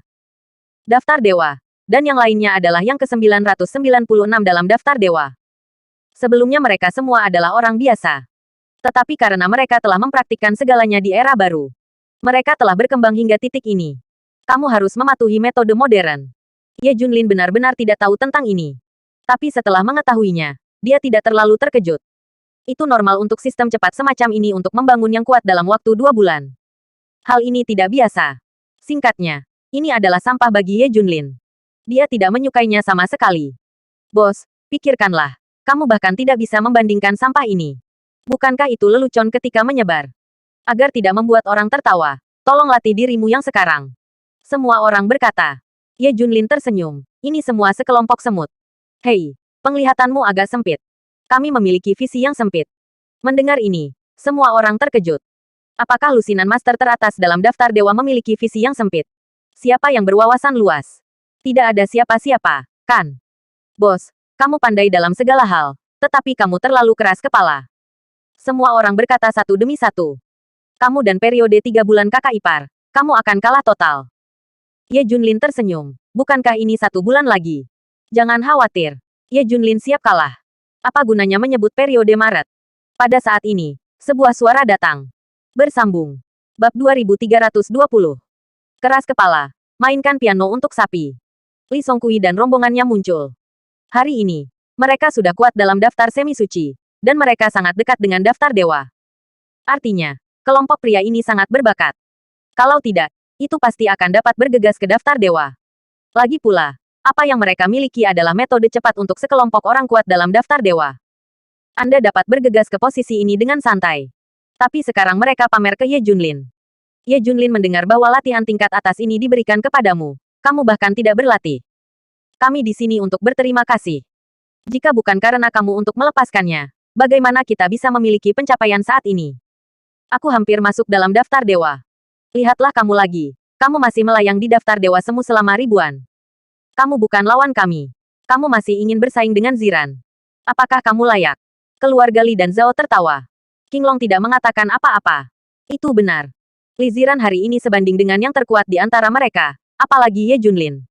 Daftar Dewa. Dan yang lainnya adalah yang ke-996 dalam daftar Dewa. Sebelumnya mereka semua adalah orang biasa. Tetapi karena mereka telah mempraktikkan segalanya di era baru, mereka telah berkembang hingga titik ini. Kamu harus mematuhi metode modern. Ye Junlin benar-benar tidak tahu tentang ini. Tapi setelah mengetahuinya, dia tidak terlalu terkejut. Itu normal untuk sistem cepat semacam ini untuk membangun yang kuat dalam waktu 2 bulan. Hal ini tidak biasa. Singkatnya, ini adalah sampah bagi Ye Junlin. Dia tidak menyukainya sama sekali. Bos, pikirkanlah. Kamu bahkan tidak bisa membandingkan sampah ini. Bukankah itu lelucon ketika menyebar? Agar tidak membuat orang tertawa, tolong latih dirimu yang sekarang. Semua orang berkata. Ye Junlin tersenyum. Ini semua sekelompok semut. Hei, penglihatanmu agak sempit. Kami memiliki visi yang sempit. Mendengar ini, semua orang terkejut. Apakah lusinan master teratas dalam daftar dewa memiliki visi yang sempit? Siapa yang berwawasan luas? Tidak ada siapa-siapa, kan? Bos, kamu pandai dalam segala hal, tetapi kamu terlalu keras kepala. Semua orang berkata satu demi satu. Kamu dan periode 3 bulan kakak ipar, kamu akan kalah total. Ye Junlin tersenyum. Bukankah ini 1 bulan lagi? Jangan khawatir. Ye Junlin siap kalah. Apa gunanya menyebut periode Maret? Pada saat ini, sebuah suara datang. Bersambung. Bab 2320. Keras kepala. Mainkan piano untuk sapi. Li Songqi dan rombongannya muncul. Hari ini, mereka sudah kuat dalam daftar semi suci, dan mereka sangat dekat dengan daftar dewa. Artinya, kelompok pria ini sangat berbakat. Kalau tidak, itu pasti akan dapat bergegas ke daftar dewa. Lagi pula, apa yang mereka miliki adalah metode cepat untuk sekelompok orang kuat dalam daftar dewa. Anda dapat bergegas ke posisi ini dengan santai. Tapi sekarang mereka pamer ke Ye Junlin. Ye Junlin mendengar bahwa latihan tingkat atas ini diberikan kepadamu. Kamu bahkan tidak berlatih. Kami di sini untuk berterima kasih. Jika bukan karena kamu untuk melepaskannya, bagaimana kita bisa memiliki pencapaian saat ini? Aku hampir masuk dalam daftar dewa. Lihatlah kamu lagi. Kamu masih melayang di daftar dewa semu selama ribuan. Kamu bukan lawan kami. Kamu masih ingin bersaing dengan Ziran. Apakah kamu layak? Keluarga Li dan Zhao tertawa. Qinglong tidak mengatakan apa-apa. Itu benar. Li Ziran hari ini sebanding dengan yang terkuat di antara mereka, apalagi Ye Junlin.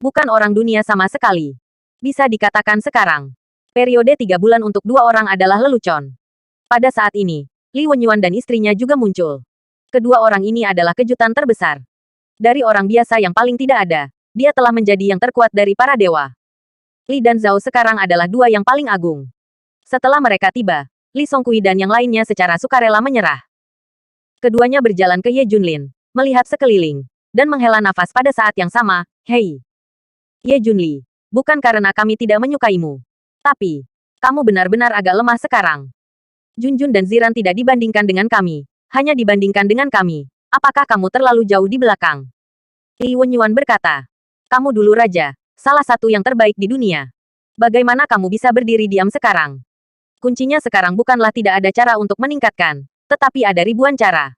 Bukan orang dunia sama sekali. Bisa dikatakan sekarang, periode 3 bulan untuk 2 orang adalah lelucon. Pada saat ini, Li Wenyuan dan istrinya juga muncul. Kedua orang ini adalah kejutan terbesar. Dari orang biasa yang paling tidak ada, dia telah menjadi yang terkuat dari para dewa. Li dan Zhao sekarang adalah 2 yang paling agung. Setelah mereka tiba, Li Songqi dan yang lainnya secara sukarela menyerah. Keduanya berjalan ke Ye Junlin, melihat sekeliling, dan menghela nafas pada saat yang sama. Hei, Ye Junli, bukan karena kami tidak menyukaimu. Tapi, kamu benar-benar agak lemah sekarang. Junjun dan Ziran tidak dibandingkan dengan kami, hanya dibandingkan dengan kami. Apakah kamu terlalu jauh di belakang? Li Wenyuan berkata, kamu dulu raja, salah satu yang terbaik di dunia. Bagaimana kamu bisa berdiri diam sekarang? Kuncinya sekarang bukanlah tidak ada cara untuk meningkatkan, tetapi ada ribuan cara.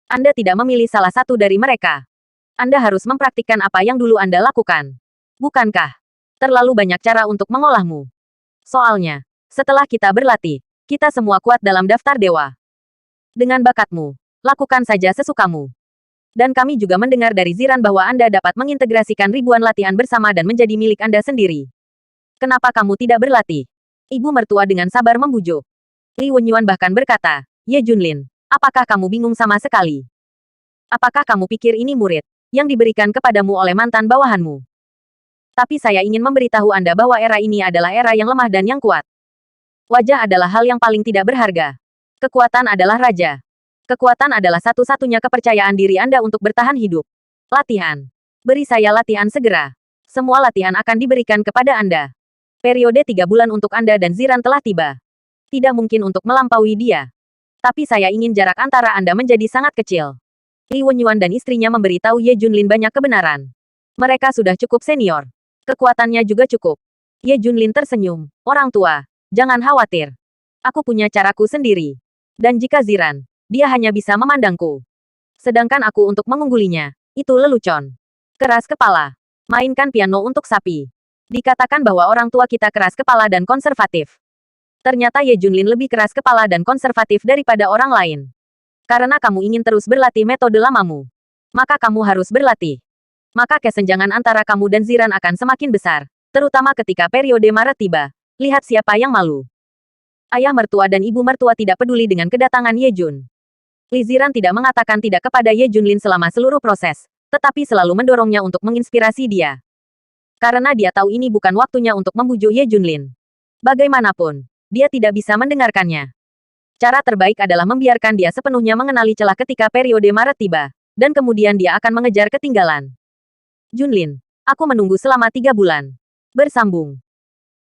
Anda tidak memilih salah satu dari mereka. Anda harus mempraktikkan apa yang dulu Anda lakukan. Bukankah? Terlalu banyak cara untuk mengolahmu. Soalnya, setelah kita berlatih, kita semua kuat dalam daftar dewa. Dengan bakatmu, lakukan saja sesukamu. Dan kami juga mendengar dari Ziran bahwa Anda dapat mengintegrasikan ribuan latihan bersama dan menjadi milik Anda sendiri. Kenapa kamu tidak berlatih? Ibu mertua dengan sabar membujuk. Li Wenyuan bahkan berkata, Ye Junlin, apakah kamu bingung sama sekali? Apakah kamu pikir ini murid yang diberikan kepadamu oleh mantan bawahanmu? Tapi saya ingin memberitahu Anda bahwa era ini adalah era yang lemah dan yang kuat. Wajah adalah hal yang paling tidak berharga. Kekuatan adalah raja. Kekuatan adalah satu-satunya kepercayaan diri Anda untuk bertahan hidup. Latihan. Beri saya latihan segera. Semua latihan akan diberikan kepada Anda. Periode 3 bulan untuk Anda dan Ziran telah tiba. Tidak mungkin untuk melampaui dia. Tapi saya ingin jarak antara Anda menjadi sangat kecil. Li Wenyuan dan istrinya memberitahu Ye Junlin banyak kebenaran. Mereka sudah cukup senior. Kekuatannya juga cukup. Ye Junlin tersenyum. Orang tua, jangan khawatir. Aku punya caraku sendiri. Dan jika Ziran, dia hanya bisa memandangku. Sedangkan aku untuk mengunggulinya, itu lelucon. Keras kepala. Mainkan piano untuk sapi. Dikatakan bahwa orang tua kita keras kepala dan konservatif. Ternyata Ye Junlin lebih keras kepala dan konservatif daripada orang lain. Karena kamu ingin terus berlatih metode lamamu, maka kamu harus berlatih. Maka kesenjangan antara kamu dan Ziran akan semakin besar, terutama ketika periode Maret tiba. Lihat siapa yang malu. Ayah mertua dan ibu mertua tidak peduli dengan kedatangan Ye Jun. Li Ziran tidak mengatakan tidak kepada Ye Junlin selama seluruh proses, tetapi selalu mendorongnya untuk menginspirasi dia. Karena dia tahu ini bukan waktunya untuk membujuk Ye Junlin. Bagaimanapun, dia tidak bisa mendengarkannya. Cara terbaik adalah membiarkan dia sepenuhnya mengenali celah ketika periode Maret tiba, dan kemudian dia akan mengejar ketinggalan. Junlin, aku menunggu selama 3 bulan. Bersambung.